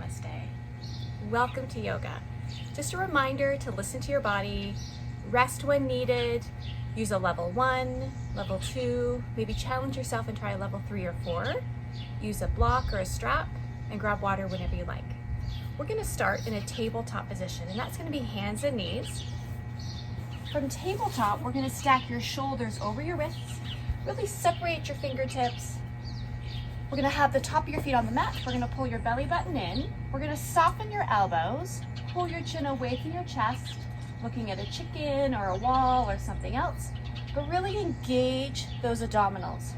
Namaste. Welcome to yoga. Just a reminder to listen to your body, rest when needed, use a level 1, level 2, maybe challenge yourself and try a level 3 or 4, use a block or a strap, and grab water whenever you like. We're going to start in a tabletop position, and that's going to be hands and knees. From tabletop, we're going to stack your shoulders over your wrists, really separate your fingertips. We're going to have the top of your feet on the mat. We're going to pull your belly button in. We're going to soften your elbows, pull your chin away from your chest, looking at a chicken or a wall or something else, but really engage those abdominals.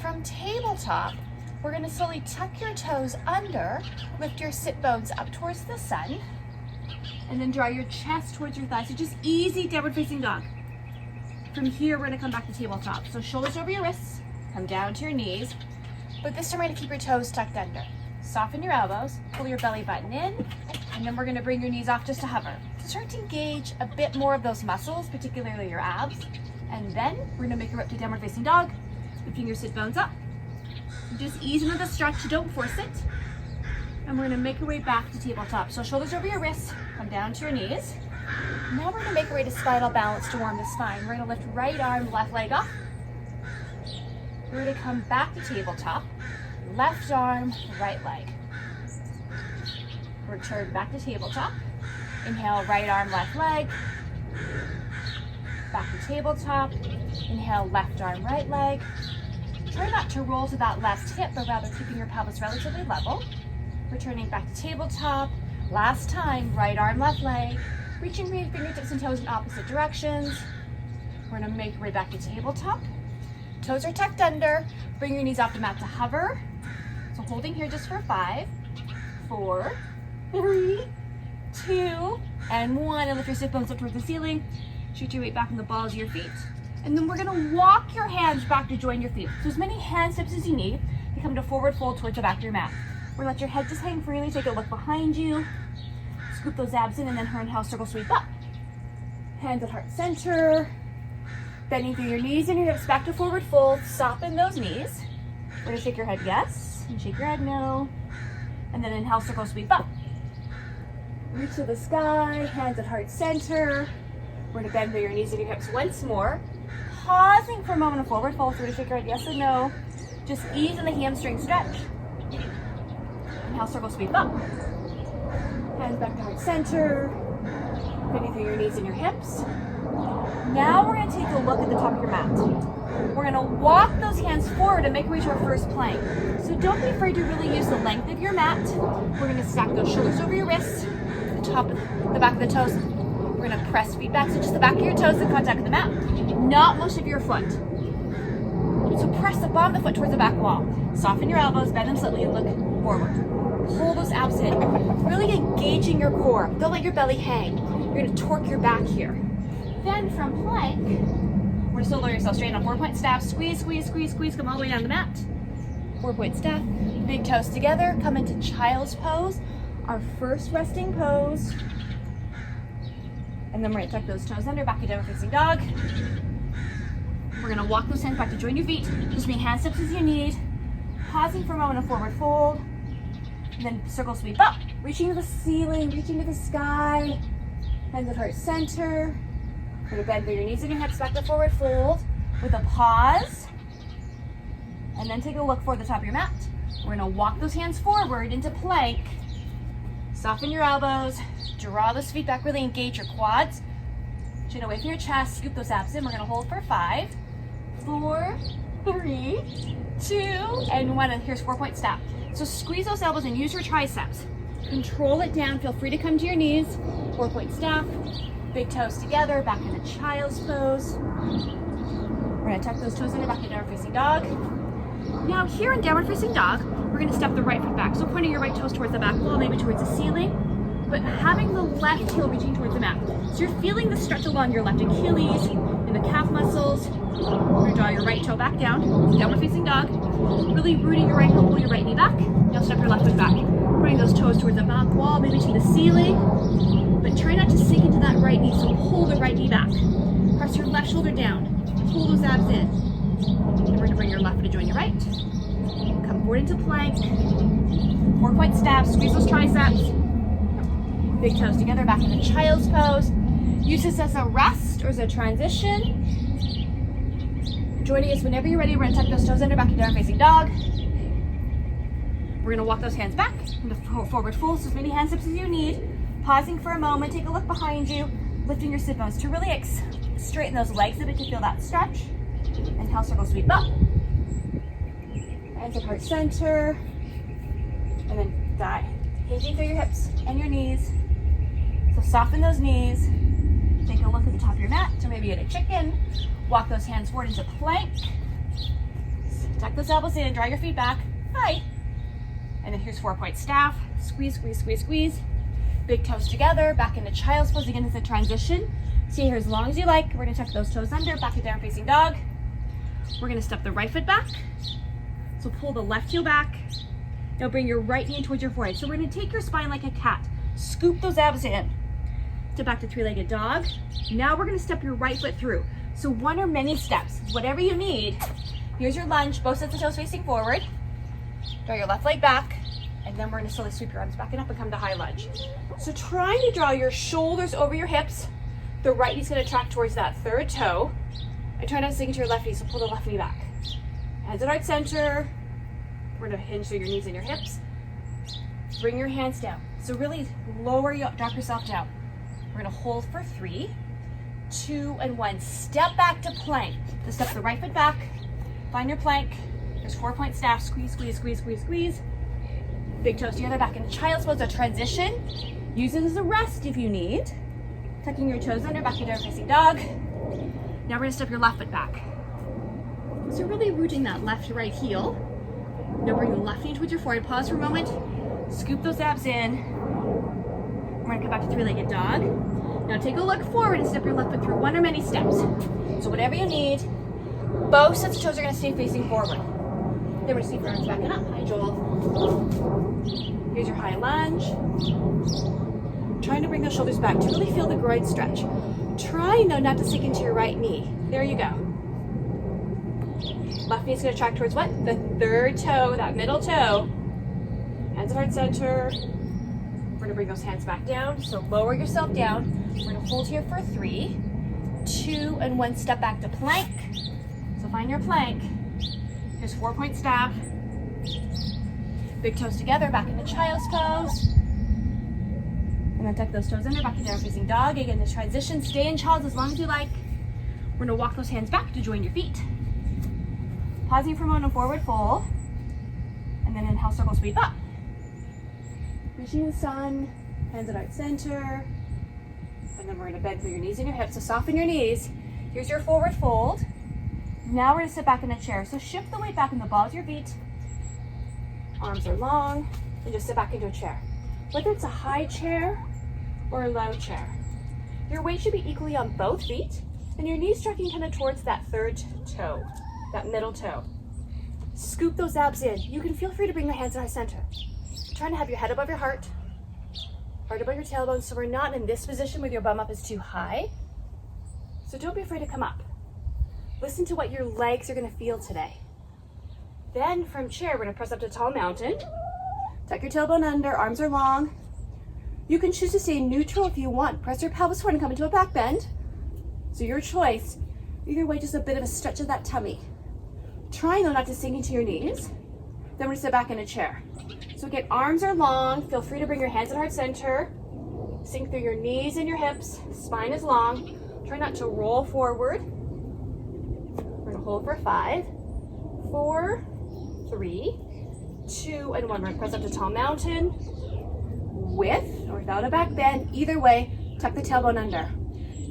From tabletop, we're going to slowly tuck your toes under, lift your sit bones up towards the sun, and then draw your chest towards your thighs. So just easy downward facing dog. From here, we're going to come back to tabletop. So shoulders over your wrists, come down to your knees, but this time we're going to keep your toes tucked under. Soften your elbows, pull your belly button in, and then we're going to bring your knees off just to hover. So start to engage a bit more of those muscles, particularly your abs, and then we're going to make your way up to downward facing dog, lifting your sit bones up. Just ease into the stretch, don't force it. And we're going to make our way back to tabletop. So shoulders over your wrists, come down to your knees. Now we're going to make our way to spinal balance to warm the spine. We're going to lift right arm, left leg up. We're going to come back to tabletop, left arm, right leg. Return back to tabletop. Inhale, right arm, left leg. Back to tabletop. Inhale, left arm, right leg. Try not to roll to that left hip, but rather keeping your pelvis relatively level. Returning back to tabletop. Last time, right arm, left leg. Reaching for your fingertips and toes in opposite directions. We're going to make our way back to tabletop. Toes are tucked under. Bring your knees off the mat to hover. So holding here just for 5, 4, 3, 2, and 1. And lift your sit bones up towards the ceiling. Shoot your weight back on the balls of your feet. And then we're going to walk your hands back to join your feet. So as many hand steps as you need to come to forward fold towards the back of your mat. We're going to let your head just hang freely. Take a look behind you. Scoop those abs in, and then inhale, circle sweep up. Hands at heart center. Bending through your knees and your hips back to forward fold. Soften those knees. We're going to shake your head yes, and shake your head no. And then inhale, circle sweep up. Reach to the sky, hands at heart center. We're going to bend through your knees and your hips once more. Pausing for a moment of forward fold. So we're going to shake your head yes and no. Just ease in the hamstring stretch. Inhale, circle sweep up. Hands back to heart center. Bending through your knees and your hips. Now we're going to take a look at the top of your mat. We're going to walk those hands forward and make our way to our first plank. So don't be afraid to really use the length of your mat. We're going to stack those shoulders over your wrists, the back of the toes. We're going to press feet back, so just the back of your toes in contact with the mat, not most of your foot. So press the bottom of the foot towards the back wall. Soften your elbows, bend them slightly, and look forward. Pull those abs in, really engaging your core. Don't let your belly hang. You're going to torque your back here. Then from plank, we're going to still lower yourself straight on 4-point staff. Squeeze, squeeze, squeeze, squeeze. Come all the way down the mat. 4-point staff. Big toes together. Come into child's pose. Our first resting pose. And then we're going to tuck those toes under, back to downward facing dog. We're going to walk those hands back to join your feet. Just many hand steps as you need. Pausing for a moment of forward fold. And then circle sweep up. Reaching to the ceiling, reaching to the sky. Hands at heart center. We're going to bend through your knees and your hips back to forward fold with a pause. And then take a look for the top of your mat. We're going to walk those hands forward into plank. Soften your elbows. Draw those feet back. Really engage your quads. Chin away from your chest. Scoop those abs in. We're going to hold for 5, 4, 3, 2, and 1. And here's 4-point staff. So squeeze those elbows and use your triceps. Control it down. Feel free to come to your knees. 4-point staff. Big toes together, back into child's pose. We're going to tuck those toes under, back to downward facing dog. Now here in downward facing dog, we're going to step the right foot back. So pointing your right toes towards the back wall, maybe towards the ceiling, but having the left heel reaching towards the mat. So you're feeling the stretch along your left Achilles, in the calf muscles. We're going to draw your right toe back down, downward facing dog. Really rooting your right heel, pull your right knee back. Now step your left foot back. Bring those toes towards the back wall, maybe to the ceiling. But try not to sink into that right knee, so pull the right knee back. Press your left shoulder down. Pull those abs in. And we're going to bring your left foot to join your right. Come forward into plank. 4-point staff, squeeze those triceps. Big toes together, back into child's pose. Use this as a rest or as a transition. Joining us whenever you're ready. We're gonna tuck those toes under, back to down facing dog. We're gonna walk those hands back into forward fold, so as many hand steps as you need. Pausing for a moment, take a look behind you, lifting your sit bones to really straighten those legs a bit to feel that stretch. Inhale, circle sweep up. Hands at heart center. And then dive. Hinging through your hips and your knees. So soften those knees. Take a look at the top of your mat, or maybe at a chicken. Walk those hands forward into plank. Tuck those elbows in, draw your feet back. Hi. And then here's 4-point staff. Squeeze, squeeze, squeeze, squeeze. Big toes together, back into child's pose. Again, it's a transition. Stay here as long as you like. We're gonna tuck those toes under, back to down facing dog. We're gonna step the right foot back. So pull the left heel back. Now bring your right knee towards your forehead. So we're gonna take your spine like a cat. Scoop those abs in. Step back to three-legged dog. Now we're gonna step your right foot through. So one or many steps, whatever you need. Here's your lunge, both sets of toes facing forward. Draw your left leg back, and then we're gonna slowly sweep your arms back and up and come to high lunge. So trying to draw your shoulders over your hips. The right knee's gonna track towards that third toe. And try not to sink into your left knee, so pull the left knee back. Hands at heart center. We're gonna hinge through your knees and your hips. Bring your hands down. So really drop yourself down. We're gonna hold for 3, 2, and 1. Step back to plank. So step the right foot back. Find your plank. There's 4-point staff. Squeeze, squeeze, squeeze, squeeze, squeeze. Big toes together, back into child's pose, a transition. Use it as a rest if you need. Tucking your toes under, back to down facing dog. Now we're gonna step your left foot back. So really rooting that left to right heel. Now bring the left knee towards your forehead. Pause for a moment. Scoop those abs in. We're gonna come back to three-legged dog. Now take a look forward and step your left foot through one or many steps. So whatever you need. Both sets of toes are gonna stay facing forward. Then we're gonna sweep your arms back and up. Hi, Joel. Here's your high lunge. Trying to bring those shoulders back to really feel the groin stretch. Trying though not to sink into your right knee. There you go. Left knee's gonna track towards what? The third toe, that middle toe. Hands at heart center. We're gonna bring those hands back down. So lower yourself down. We're gonna hold here for 3, 2, and 1. Step back to plank. So find your plank. Here's 4-point staff. Big toes together, back into child's pose. And then tuck those toes under, back to down facing dog. Again, the transition, stay in child's as long as you like. We're gonna walk those hands back to join your feet. Pausing for a moment, forward fold. And then inhale, circle sweep up. Reaching the sun, hands at heart center. And then we're gonna bend through your knees and your hips, so soften your knees. Here's your forward fold. Now we're gonna sit back in a chair. So shift the weight back in the balls of your feet. Arms are long, and just sit back into a chair. Whether it's a high chair or a low chair. Your weight should be equally on both feet, and your knees tracking kind of towards that third toe, that middle toe. Scoop those abs in. You can feel free to bring your hands to our center. Trying to have your head above your heart above your tailbone, so we're not in this position where your bum up is too high. So don't be afraid to come up. Listen to what your legs are gonna feel today. Then from chair, we're gonna press up to tall mountain. Tuck your tailbone under, arms are long. You can choose to stay neutral if you want. Press your pelvis forward and come into a back bend. So your choice. Either way, just a bit of a stretch of that tummy. Trying though not to sink into your knees. Then we're gonna sit back in a chair. So again, arms are long. Feel free to bring your hands at heart center. Sink through your knees and your hips. Spine is long. Try not to roll forward. We're gonna hold for 5, 4, 3, 2, and 1. We're gonna press up to tall mountain. With or without a back bend. Either way, tuck the tailbone under.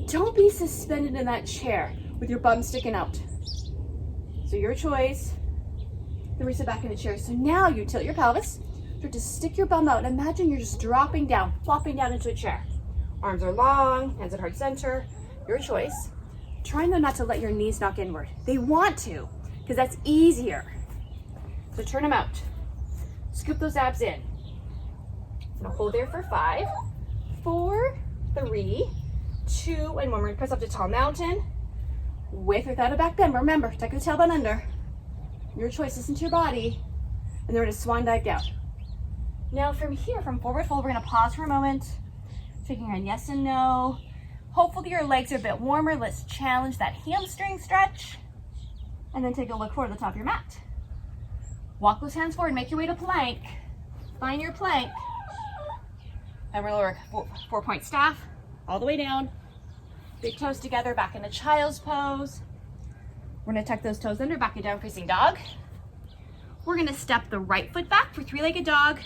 Don't be suspended in that chair with your bum sticking out. So your choice. Then we sit back in a chair. So now you tilt your pelvis. Start to stick your bum out. Imagine you're just dropping down, flopping down into a chair. Arms are long, hands at heart center. Your choice. Trying though not to let your knees knock inward. They want to, because that's easier. So turn them out. Scoop those abs in. Now hold there for 5, 4, 3, 2, and 1. We're gonna press up to tall mountain. With or without a back bend. Remember, tuck the tailbone under. Your choice, listen to your body. And then we're gonna swan dive down. Now from here, from forward fold, we're gonna pause for a moment, figuring on yes and no. Hopefully your legs are a bit warmer. Let's challenge that hamstring stretch. And then take a look forward to the top of your mat. Walk those hands forward, make your way to plank. Find your plank. And we're lower 4-point staff all the way down. Big toes together, back into child's pose. We're gonna tuck those toes under, back in down facing dog. We're gonna step the right foot back for three-legged dog,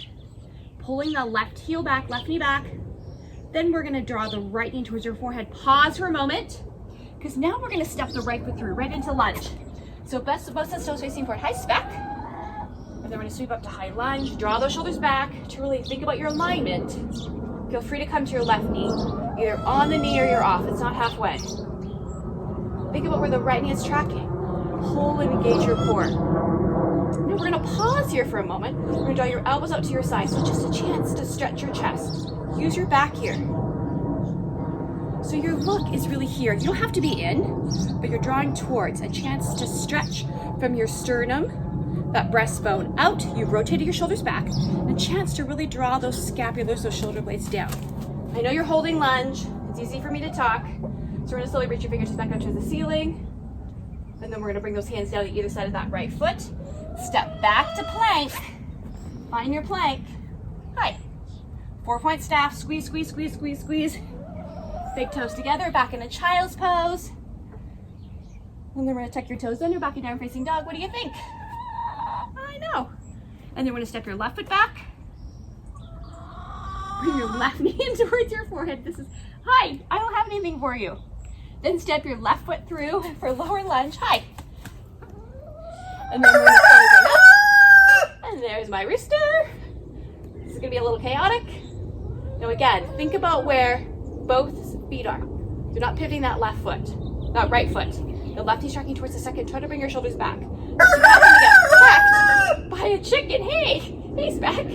pulling the left heel back, left knee back. Then we're gonna draw the right knee towards your forehead. Pause for a moment, because now we're gonna step the right foot through, right into lunge. So both sets toes facing forward, high spec. And then we're gonna sweep up to high lunge, draw those shoulders back to really think about your alignment. Feel free to come to your left knee, either on the knee or you're off, it's not halfway. Think about where the right knee is tracking. Pull and engage your core. Now we're gonna pause here for a moment. We're gonna draw your elbows out to your side, so just a chance to stretch your chest. Use your back here. So your look is really here. You don't have to be in, but you're drawing towards a chance to stretch from your sternum, that breastbone out. You've rotated your shoulders back, and a chance to really draw those scapulars, those shoulder blades down. I know you're holding lunge. It's easy for me to talk. So we're gonna slowly reach your fingertips back up to the ceiling. And then we're gonna bring those hands down to either side of that right foot. Step back to plank. Find your plank. Hi. 4-point staff, squeeze, squeeze, squeeze, squeeze, squeeze. Big toes together, back in a child's pose. And then we're gonna tuck your toes under, back and down facing dog. What do you think? I know. And then we're gonna step your left foot back. Bring your left knee in towards your forehead. This is, hi, I don't have anything for you. Then step your left foot through for lower lunge. Hi. And then we're gonna slowly bring up. And there's my rooster. This is gonna be a little chaotic. Now again, think about where both feet are. You're not pivoting that left foot, that right foot. The left knee's tracking towards the second. Try to bring your shoulders back. So you're not gonna get pecked by a chicken. Hey, Spec.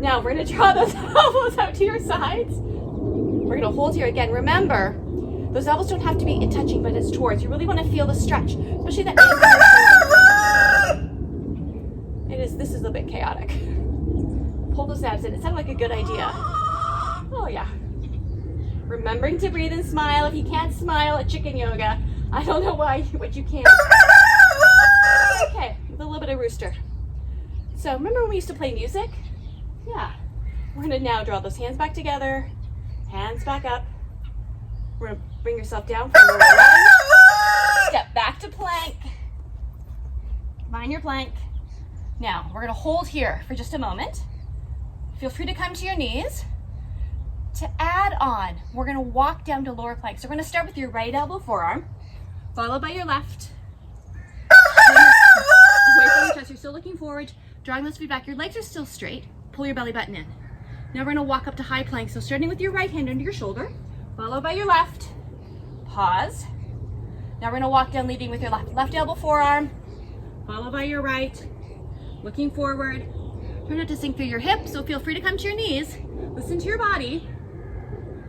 Now we're gonna draw those elbows out to your sides. We're gonna hold here again. Remember, those elbows don't have to be touching, but it's towards. You really wanna feel the stretch, especially that angle. This is a bit chaotic. Pull those abs in. It sounded like a good idea. Oh yeah. Remembering to breathe and smile. If you can't smile at chicken yoga, I don't know what you can't. Okay, with a little bit of rooster. So remember when we used to play music? Yeah. We're gonna now draw those hands back together, hands back up. We're gonna bring yourself down for lower lunge. Step back to plank. Find your plank. Now, we're gonna hold here for just a moment. Feel free to come to your knees. To add on, we're gonna walk down to lower plank. So we're gonna start with your right elbow forearm, followed by your left. Away from your chest, you're still looking forward, drawing those feet back. Your legs are still straight. Pull your belly button in. Now we're gonna walk up to high plank. So starting with your right hand under your shoulder, followed by your left. Pause. Now we're gonna walk down leading with your left. Left elbow forearm, followed by your right. Looking forward. Try not to sink through your hips, so feel free to come to your knees. Listen to your body.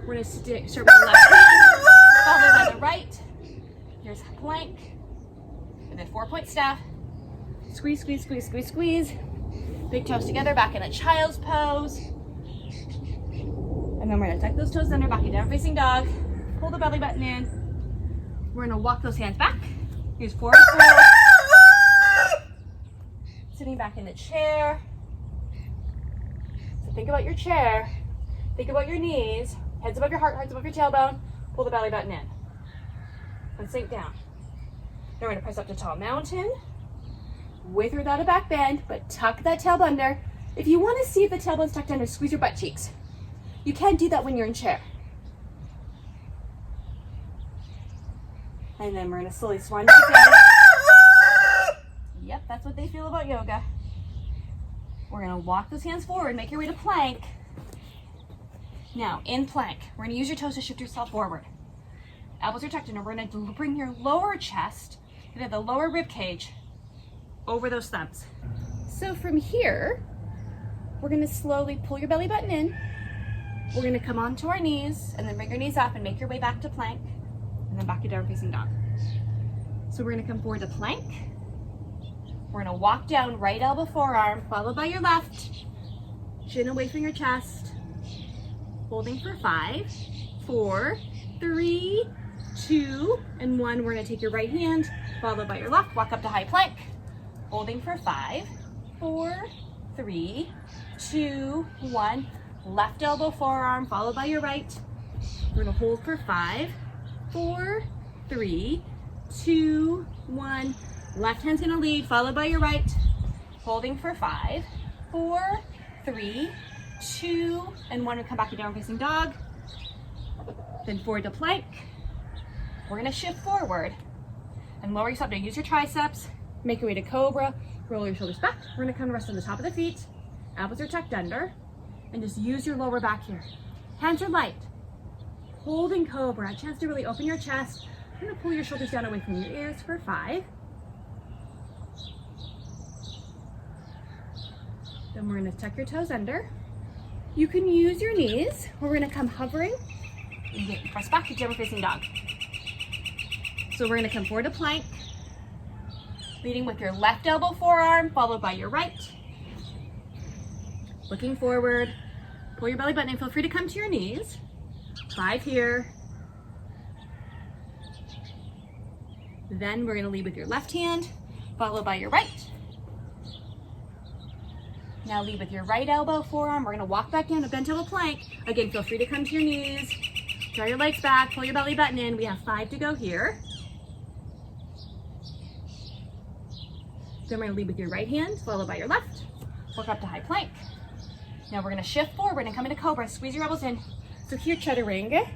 We're gonna start with the left hand, followed by the right. Here's a plank, and then 4-point staff. Squeeze, squeeze, squeeze, squeeze, squeeze. Big toes together, back in a child's pose. And then we're gonna tuck those toes under, back and down facing dog. Pull the belly button in. We're gonna walk those hands back. Here's forward fold. Sitting back in the chair. So think about your chair. Think about your knees. Heads above your heart, hearts above your tailbone. Pull the belly button in. And sink down. Now we're gonna press up to tall mountain. With or without a back bend, but tuck that tailbone under. If you wanna see if the tailbone's tucked under, squeeze your butt cheeks. You can't do that when you're in chair. And then we're gonna slowly swan back down. Yep, that's what they feel about yoga. We're gonna walk those hands forward, make your way to plank. Now, in plank, we're gonna use your toes to shift yourself forward. Elbows are tucked in, and we're gonna bring your lower chest, into the lower rib cage, over those thumbs. So from here, we're gonna slowly pull your belly button in. We're gonna come onto our knees, and then bring your knees up and make your way back to plank, and then back to down facing dog. So we're gonna come forward to plank. We're gonna walk down, right elbow, forearm, followed by your left. Chin away from your chest. Holding for 5, 4, 3, 2, and 1. We're gonna take your right hand, followed by your left, walk up to high plank. Holding for 5, 4, 3, 2, 1. Left elbow, forearm, followed by your right. We're gonna hold for 5, 4, 3, 2, 1. Left hand's gonna lead, followed by your right. Holding for 5, 4, 3, 2, and 1. We come back to downward facing dog. Then forward to plank. We're gonna shift forward and lower yourself down. Use your triceps. Make your way to Cobra. Roll your shoulders back. We're gonna come rest on the top of the feet. Elbows are tucked under. And just use your lower back here. Hands are light. Holding Cobra. A chance to really open your chest. You're gonna pull your shoulders down away from your ears for 5. Then we're gonna tuck your toes under. You can use your knees, or we're gonna come hovering and get press back to downward facing dog. So we're gonna come forward to plank, leading with your left elbow, forearm, followed by your right. Looking forward, pull your belly button in. Feel free to come to your knees. 5 here. Then we're gonna lead with your left hand, followed by your right. Now lead with your right elbow, forearm. We're gonna walk back down to bent elbow plank. Again, feel free to come to your knees. Draw your legs back, pull your belly button in. We have 5 to go here. Then we're gonna lead with your right hand, followed by your left. Work up to high plank. Now we're gonna shift forward and come into Cobra. Squeeze your elbows in. So here, chaturanga.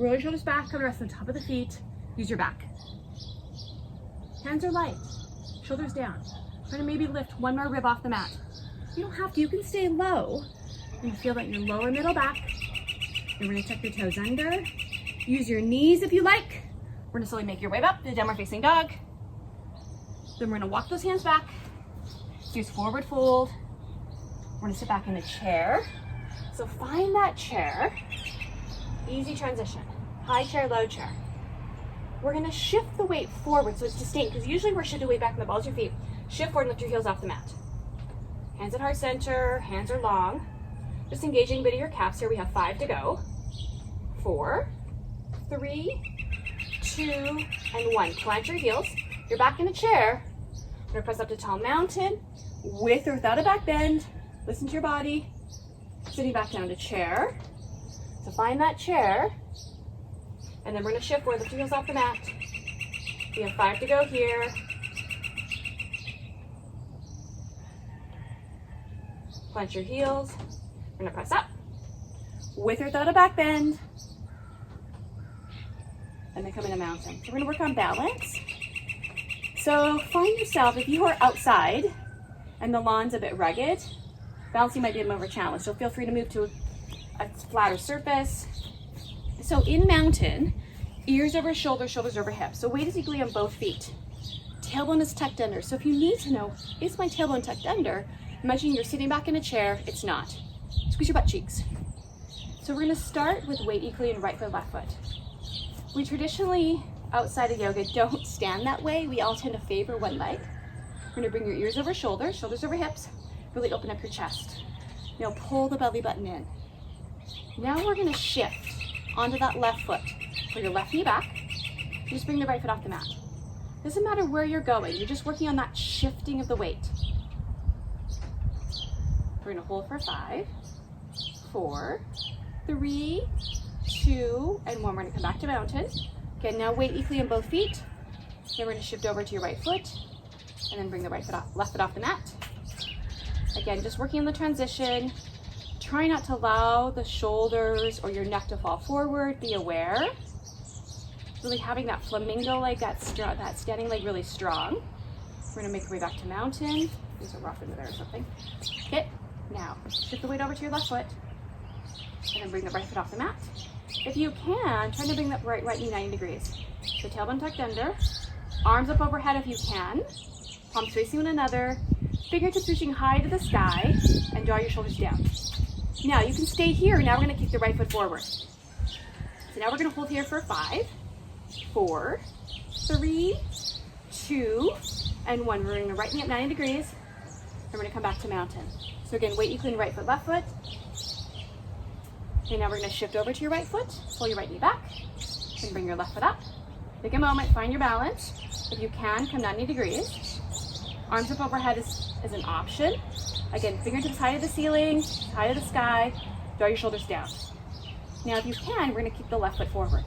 Roll your shoulders back, come to rest on the top of the feet. Use your back. Hands are light, shoulders down. We're gonna maybe lift one more rib off the mat. You don't have to, you can stay low. And feel that your lower middle back. And we're gonna tuck your toes under. Use your knees if you like. We're gonna slowly make your way up to downward facing dog. Then we're gonna walk those hands back. Use forward fold. We're gonna sit back in the chair. So find that chair. Easy transition. High chair, low chair. We're gonna shift the weight forward so it's distinct, because usually we're shifting weight back in the balls of your feet. Shift forward and lift your heels off the mat. Hands at heart center, hands are long. Just engaging a bit of your calves here. We have 5 to go. 4, 3, 2, and 1. Plant your heels. You're back in a chair. We're gonna press up to tall mountain with or without a back bend. Listen to your body. Sitting back down to chair. So find that chair. And then we're gonna shift forward, lift your heels off the mat. We have 5 to go here. Plant your heels. We're gonna press up with or without a back bend. And then come into mountain. So we're gonna work on balance. So find yourself, if you are outside and the lawn's a bit rugged, balancing might be a bit more of a challenge. So feel free to move to a flatter surface. So in mountain, ears over shoulders, shoulders over hips. So weight is equally on both feet. Tailbone is tucked under. So if you need to know, is my tailbone tucked under? Imagine you're sitting back in a chair, it's not. Squeeze your butt cheeks. So we're gonna start with weight equally in right foot, left foot. We traditionally, outside of yoga, don't stand that way. We all tend to favor one leg. We're gonna bring your ears over shoulders, shoulders over hips. Really open up your chest. Now pull the belly button in. Now we're gonna shift onto that left foot. Pull your left knee back. Just bring the right foot off the mat. Doesn't matter where you're going, you're just working on that shifting of the weight. We're gonna hold for 5, 4, 3, 2, and 1. We're gonna come back to mountain. Okay, now weight equally on both feet. Then we're gonna shift over to your right foot, and then bring the left foot off the mat. Again, just working on the transition. Try not to allow the shoulders or your neck to fall forward. Be aware. Really having that flamingo leg, that standing leg really strong. We're gonna make our way back to mountain. There's a rough in there or something. Okay, now shift the weight over to your left foot, and then bring the right foot off the mat. If you can, try to bring that right knee 90 degrees. So tailbone tucked under, arms up overhead if you can, palms facing one another, fingertips reaching high to the sky, and draw your shoulders down. Now you can stay here. Now we're gonna kick the right foot forward. So now we're gonna hold here for 5, 4, 3, 2, and 1. We're gonna right knee up 90 degrees. We're gonna come back to mountain. So again, weight equaling right foot, left foot. Okay, now we're gonna shift over to your right foot, pull your right knee back, and bring your left foot up. Take a moment, find your balance. If you can, come 90 degrees. Arms up overhead is an option. Again, fingertips high to the ceiling, high to the sky. Draw your shoulders down. Now, if you can, we're gonna keep the left foot forward.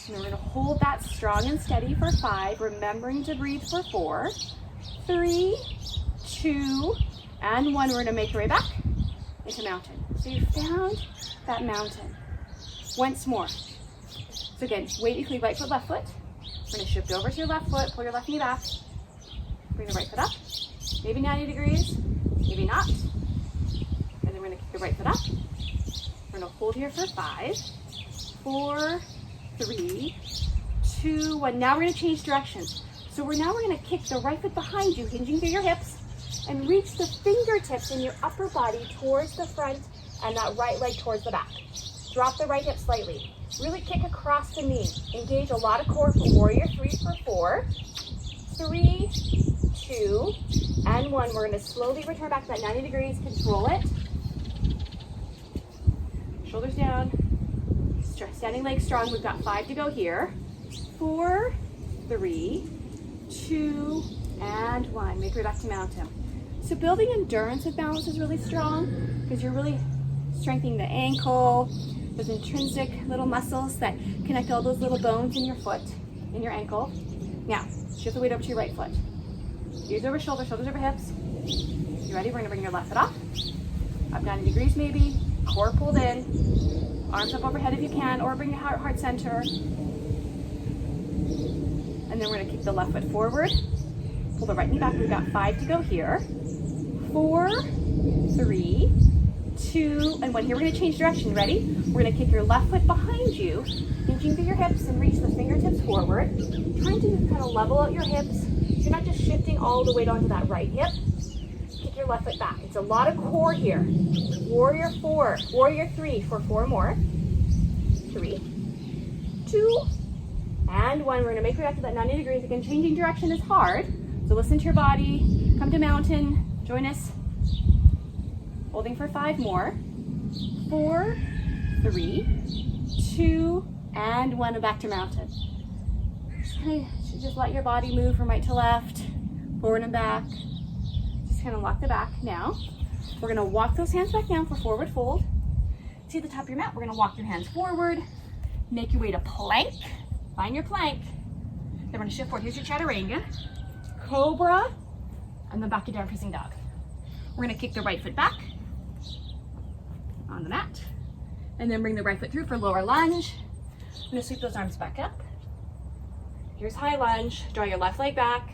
And we're gonna hold that strong and steady for 5, remembering to breathe for 4, 3, 2, and 1. We're gonna make our way back into mountain. So you found that mountain. Once more. So again, weight equally right foot, left foot. We're gonna shift over to your left foot, pull your left knee back. Bring the right foot up. Maybe 90 degrees, maybe not. And then we're gonna kick the right foot up. We're gonna hold here for 5, 4, 3, 2, 1. Now we're gonna change direction. So we're gonna kick the right foot behind you, hinging through your hips, and reach the fingertips in your upper body towards the front and that right leg towards the back. Drop the right hip slightly. Really kick across the knee. Engage a lot of core for warrior 3 for 4, 3, 2, and 1. We're gonna slowly return back to that 90 degrees. Control it. Shoulders down. Standing legs strong. We've got 5 to go here. 4, 3, 2, and 1. Make your way back to mountain. So building endurance with balance is really strong because you're really strengthening the ankle, those intrinsic little muscles that connect all those little bones in your foot, in your ankle. Now, shift the weight over to your right foot. Ears over shoulders, shoulders over hips. You ready? We're gonna bring your left foot up 90 degrees maybe, core pulled in, arms up overhead if you can, or bring your heart center. And then we're gonna kick the left foot forward, pull the right knee back. We've got 5 to go here. 4, 3, 2, and 1. Here we're gonna change direction. Ready? We're gonna kick your left foot behind you, hinging through your hips and reach the fingertips forward. Trying to kind of level out your hips. So you're not just shifting all the weight onto that right hip. Kick your left foot back. It's a lot of core here. Warrior 4, warrior 3 for 4 more. 3, 2, and 1. We're gonna make it back to that 90 degrees. Again, changing direction is hard. So listen to your body. Come to mountain. Join us. Holding for 5 more. 4, 3, 2, and 1. And back to mountain. Just let your body move from right to left, forward and back. Just kind of lock the back. Now, we're gonna walk those hands back down for forward fold. See at the top of your mat, we're gonna walk your hands forward. Make your way to plank. Find your plank. Then we're gonna shift forward. Here's your chaturanga, Cobra, and then back to down facing dog. We're gonna kick the right foot back on the mat, and then bring the right foot through for lower lunge. I'm gonna sweep those arms back up. Here's high lunge. Draw your left leg back,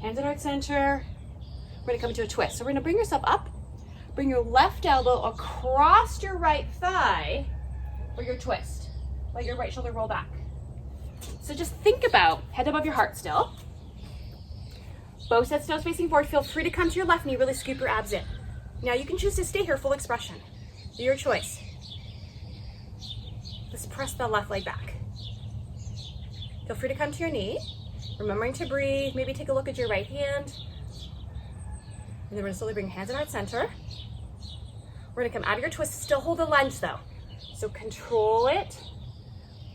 hands at heart center. We're gonna come into a twist. So we're gonna bring yourself up, bring your left elbow across your right thigh for your twist. Let your right shoulder roll back. So just think about head above your heart still. Both sets toes facing forward. Feel free to come to your left knee, really scoop your abs in. Now you can choose to stay here, full expression. Your choice. Just press the left leg back. Feel free to come to your knee, remembering to breathe. Maybe take a look at your right hand. And then we're gonna slowly bring your hands in heart center. We're gonna come out of your twist, still hold the lunge though. So control it,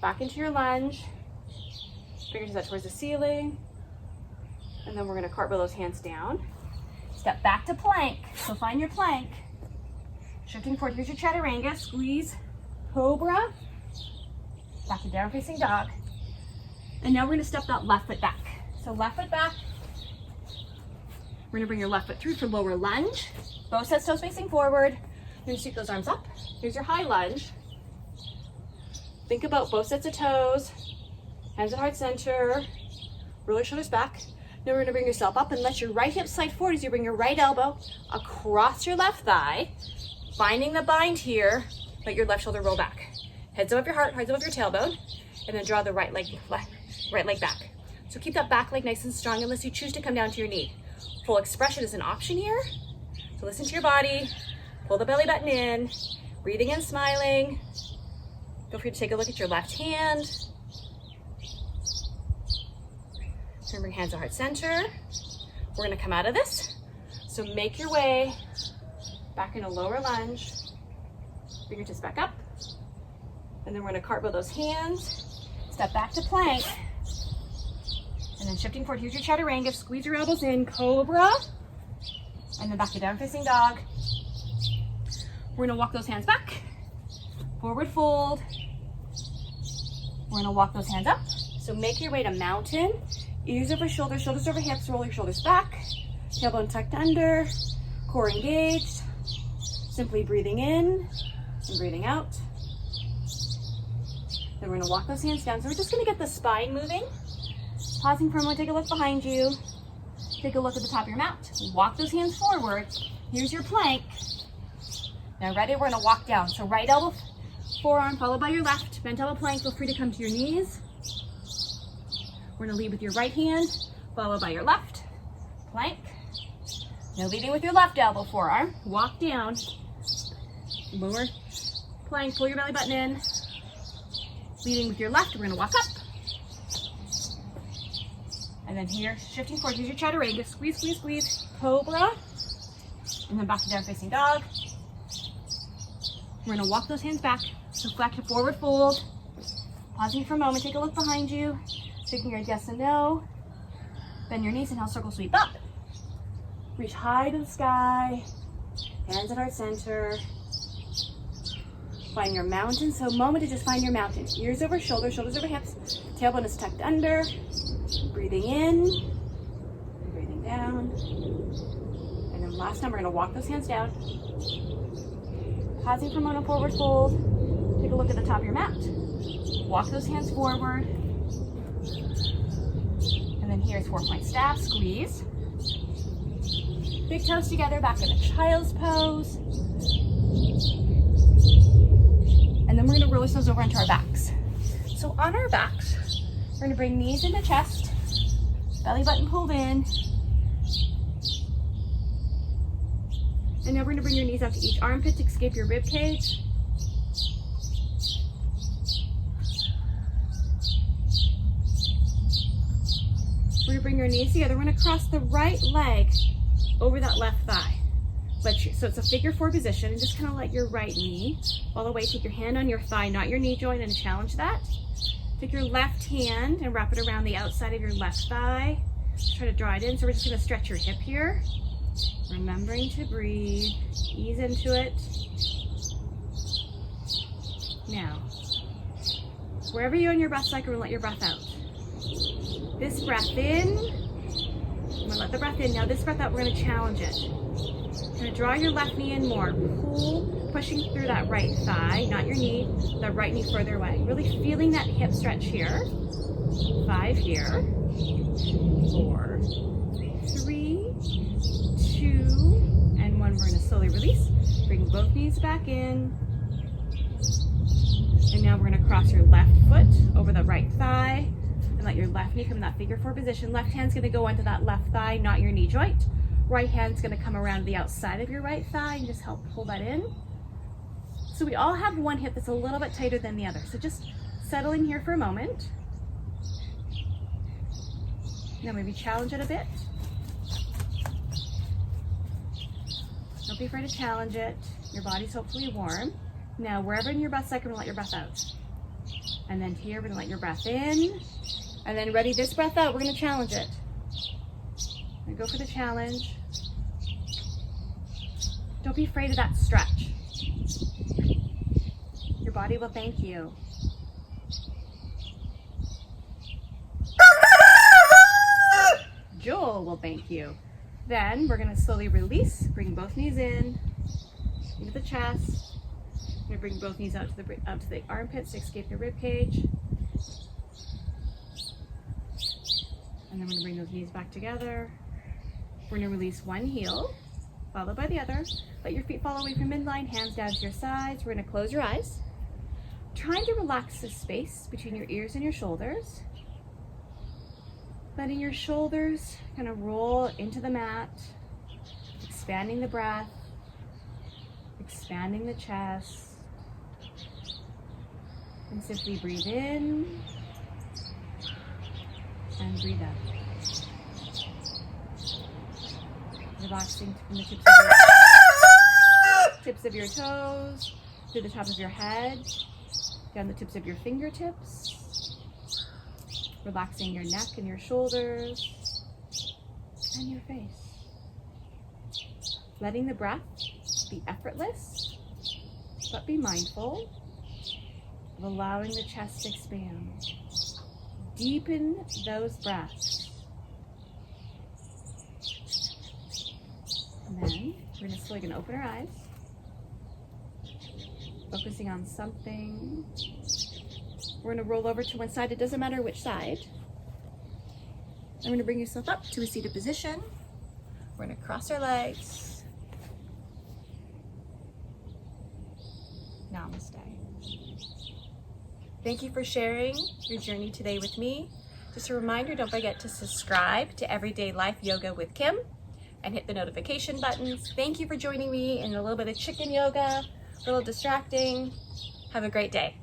back into your lunge. Fingers out towards the ceiling. And then we're gonna cartwheel those hands down. Step back to plank, so find your plank. Shifting forward, here's your chaturanga, squeeze, Cobra, back to down facing dog. And now we're gonna step that left foot back. So left foot back. We're gonna bring your left foot through for lower lunge. Both sets toes facing forward. You're gonna sweep those arms up. Here's your high lunge. Think about both sets of toes, hands at heart center, roll your shoulders back. Now we're gonna bring yourself up and let your right hip slide forward as you bring your right elbow across your left thigh, finding the bind here, let your left shoulder roll back. Heads above your heart, hearts above your tailbone, and then draw the right leg back. So keep that back leg nice and strong unless you choose to come down to your knee. Full expression is an option here. So listen to your body, pull the belly button in, breathing and smiling. Feel free to take a look at your left hand. Turn your hands to heart center. We're gonna come out of this. So make your way back in a lower lunge. Fingertips back up. And then we're gonna cartwheel those hands. Step back to plank. And then shifting forward, here's your chaturanga. Squeeze your elbows in, cobra. And then back to down facing dog. We're gonna walk those hands back. Forward fold. We're gonna walk those hands up. So make your way to mountain. Ears over shoulders, shoulders over hips, roll your shoulders back. Tailbone tucked under, core engaged. Simply breathing in and breathing out. Then we're gonna walk those hands down. So we're just gonna get the spine moving. Pausing for a moment, take a look behind you. Take a look at the top of your mat. Walk those hands forward. Here's your plank. Now ready, we're gonna walk down. So right elbow, forearm followed by your left. Bent elbow plank, feel free to come to your knees. We're gonna lead with your right hand, followed by your left. Plank. Now leading with your left elbow, forearm. Walk down. Lower plank, pull your belly button in. Leading with your left, we're gonna walk up. And then here, shifting forward, here's your chaturanga. Squeeze, squeeze, squeeze. Cobra. And then back to down facing dog. We're gonna walk those hands back. So flex to forward fold. Pausing for a moment, take a look behind you. Shaking your yes and no. Bend your knees, inhale, circle sweep up. Reach high to the sky. Hands at heart center. Find your mountain. So moment to just find your mountain. Ears over shoulders, shoulders over hips. Tailbone is tucked under. Breathing in. And breathing down. And then last time we're gonna walk those hands down. Pausing for a moment, forward fold. Take a look at the top of your mat. Walk those hands forward. And then here's 4-point staff, squeeze. Big toes together, back in a child's pose. And then we're gonna roll ourselves over onto our backs. So on our backs, we're gonna bring knees into chest, belly button pulled in. And now we're gonna bring your knees out to each armpit to escape your rib cage. We're gonna bring your knees together. We're gonna cross the right leg over that left thigh. So it's a figure 4 position, and just kind of let your right knee all the way. Take your hand on your thigh, not your knee joint, and challenge that. Take your left hand and wrap it around the outside of your left thigh. Try to draw it in. So we're just gonna stretch your hip here. Remembering to breathe, ease into it. Now, wherever you're in your breath cycle, we're gonna let your breath out. This breath in, I'm gonna let the breath in. Now this breath out, we're gonna challenge it. You're gonna draw your left knee in more. Pull, pushing through that right thigh, not your knee, the right knee further away. Really feeling that hip stretch here. 5 here. 4, 3, 2, and 1. We're gonna slowly release. Bring both knees back in. And now we're gonna cross your left foot over the right thigh and let your left knee come in that figure 4 position. Left hand's gonna go onto that left thigh, not your knee joint. Right hand's gonna come around the outside of your right thigh and just help pull that in. So we all have one hip that's a little bit tighter than the other. So just settle in here for a moment. Now maybe challenge it a bit. Don't be afraid to challenge it. Your body's hopefully warm. Now wherever in your breath cycle, we're gonna let your breath out. And then here, we're gonna let your breath in. And then ready, this breath out, we're gonna challenge it. We're gonna go for the challenge. Don't be afraid of that stretch. Your body will thank you. Joel will thank you. Then we're gonna slowly release, bring both knees in, into the chest. We're gonna bring both knees out to the armpits to escape the rib cage. And then we're gonna bring those knees back together. We're gonna release one heel, followed by the other. Let your feet fall away from midline, hands down to your sides. We're gonna close your eyes. Trying to relax the space between your ears and your shoulders. Letting your shoulders kind of roll into the mat, expanding the breath, expanding the chest, and simply breathe in and breathe out. Relaxing from the tips of your toes, through the top of your head, down the tips of your fingertips. Relaxing your neck and your shoulders and your face. Letting the breath be effortless, but be mindful of allowing the chest to expand. Deepen those breaths. And then we're slowly going to open our eyes, focusing on something. We're going to roll over to one side. It doesn't matter which side. I'm going to bring yourself up to a seated position. We're going to cross our legs. Namaste. Thank you for sharing your journey today with me. Just a reminder, don't forget to subscribe to Everyday Life Yoga with Kim and hit the notification buttons. Thank you for joining me in a little bit of chicken yoga, a little distracting. Have a great day.